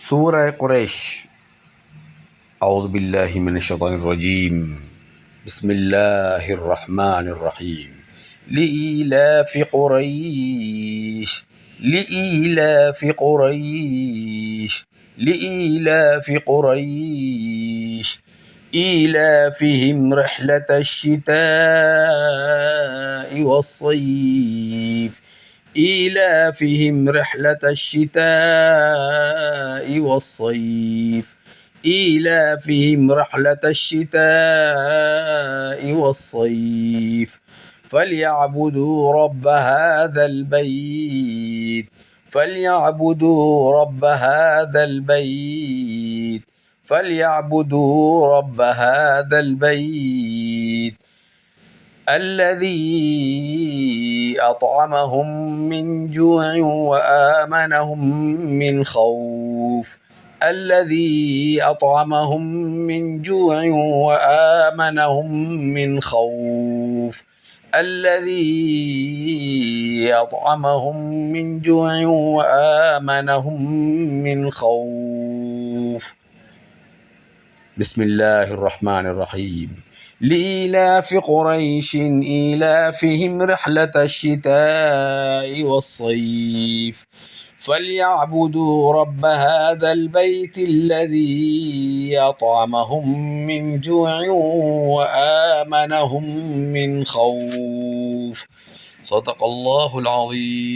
سورة قريش. أعوذ بالله من الشيطان الرجيم. بسم الله الرحمن الرحيم. لإيلاف قريش لإيلاف قريش لإيلاف قريش إيلافهم رحلة الشتاء والصيف إيلافهم رحلة الشتاء والصيف إيلافهم رحلة الشتاء والصيف فليعبدوا رب هذا البيت فليعبدوا رب هذا البيت فليعبدوا رب هذا البيت الذي أطعمهم من جوع وآمنهم من خوف الذي أطعمهم من جوع وآمنهم من خوف الذي أطعمهم من جوع وآمنهم من خوف. بسم الله الرحمن الرحيم. لإيلاف قريش إيلافهم رحلة الشتاء والصيف فليعبدوا رب هذا البيت الذي أطعمهم من جوع وآمنهم من خوف. صدق الله العظيم.